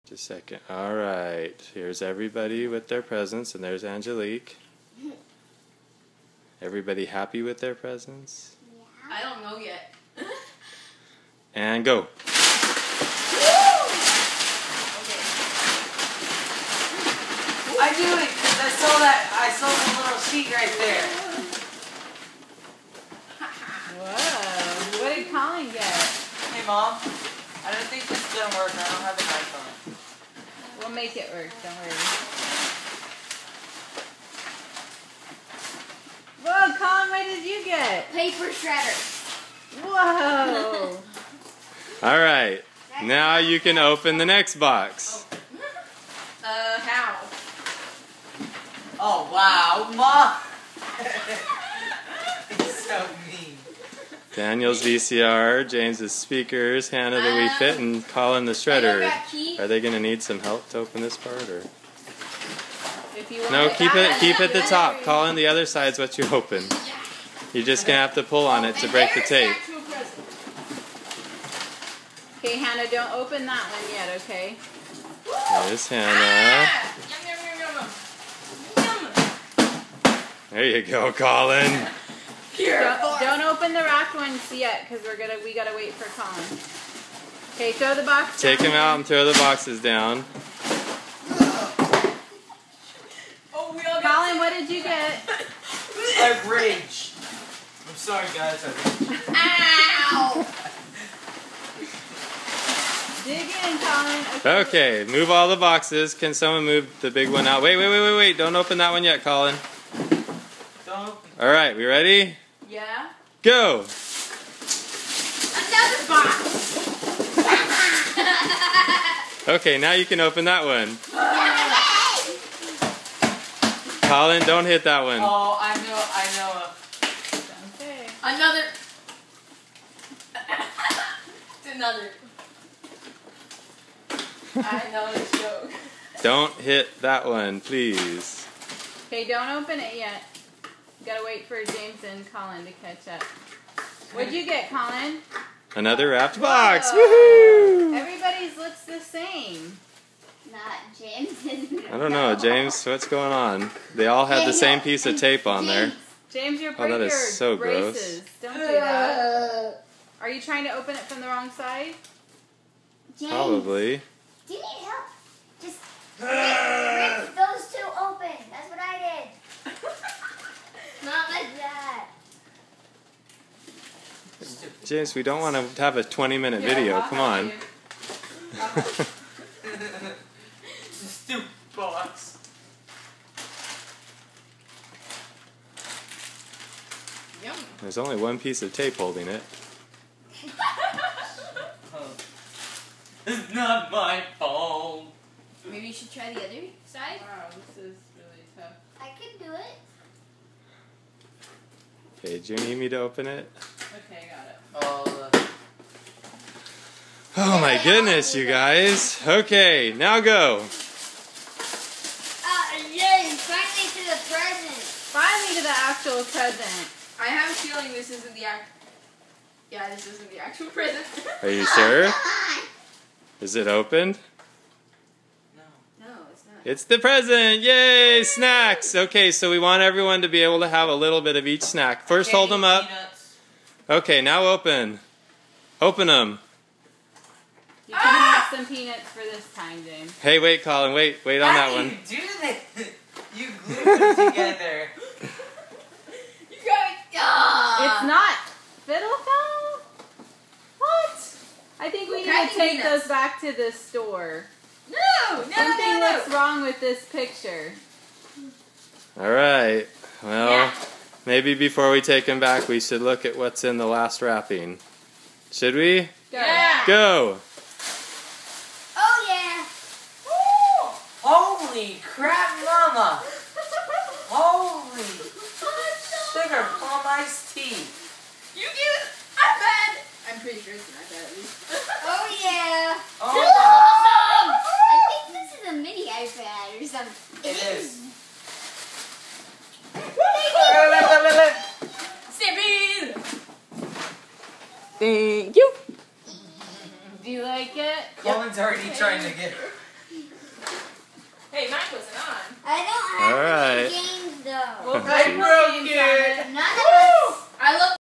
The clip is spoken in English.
Just a second. All right. Here's everybody with their presents, and there's Angelique. Everybody happy with their presents? Yeah. I don't know yet. And go. Okay. I knew it because I saw the little sheet right there. Whoa. What did Colin get? Hey, Mom. I don't think this is going to work. I don't have an iPhone. We'll make it work. Don't worry. Whoa, Colin, what did you get? Paper shredder. Whoa. All right. Now you can open the next box. How? Oh, wow. Mom. He's so mean. Daniel's VCR, James's speakers, Hannah the Wii Fit, and Colin the shredder. Are they going to need some help to open this part, or? If you want No, keep it at the top. Colin, the other side's what you open. You're just going to have to pull on it to break the tape. Okay, Hannah, don't open that one yet, okay? There's Hannah. There you go, Colin. Don't open the wrapped ones yet, because we gotta wait for Colin. Okay, throw the box down. Take them out and throw the boxes down. Colin, what did you get? I raged. I'm sorry, guys. Ow! Dig in, Colin. Okay, move all the boxes. Can someone move the big one out? Wait. Don't open that one yet, Colin. Don't. All right, we ready? Yeah? Go! Another box! Okay, now you can open that one. Colin, don't hit that one. Oh, I know. Okay. Another. Another. I know this joke. Don't hit that one, please. Okay, don't open it yet. Gotta wait for James and Colin to catch up. What'd you get, Colin? Another wrapped box. Whoa. Everybody's looks the same. Not James. I don't know, James, what's going on? They all had the same piece of tape on there. James, you're Oh, breaking that is your so braces. gross. Don't do that. Are you trying to open it from the wrong side? James, Probably. do you need help? Just rip those two open. That's what I did. Not like that. James, we don't want to have a 20-minute video. Come on. Stupid box. Yum. There's only one piece of tape holding it. It's not my fault. Maybe you should try the other side. Wow, this is really tough. I can do it. Okay, do you need me to open it? Okay, got it. Oh my goodness, you guys. Okay, now go. Yay, finally to the present. Finally to the actual present. I have a feeling this isn't the this isn't the actual present. Are you sure? Is it opened? No, it's not. It's the present! Yay! Snacks! Okay, so we want everyone to be able to have a little bit of each snack. First, hold them up. Peanuts. Okay, now open. Open them. You can have some peanuts for this time, James. Hey, wait, Colin. Wait on that one. How do you do this? You glued them together. You got it. It's not fiddle-faddle? What? I think we need to take those back to the store. Something looks wrong with this picture. All right. Well, maybe before we take them back, we should look at what's in the last wrapping. Should we? Go. Yeah. Go! Oh yeah. Woo! Holy crap, mama! Holy sugar plum iced tea. You give it iPad. I'm pretty sure it's an iPad at least. Oh yeah. Oh, I think this is a mini iPad or something. it is. Snippy. Thank you. Do you like it? Colin's already trying to get I know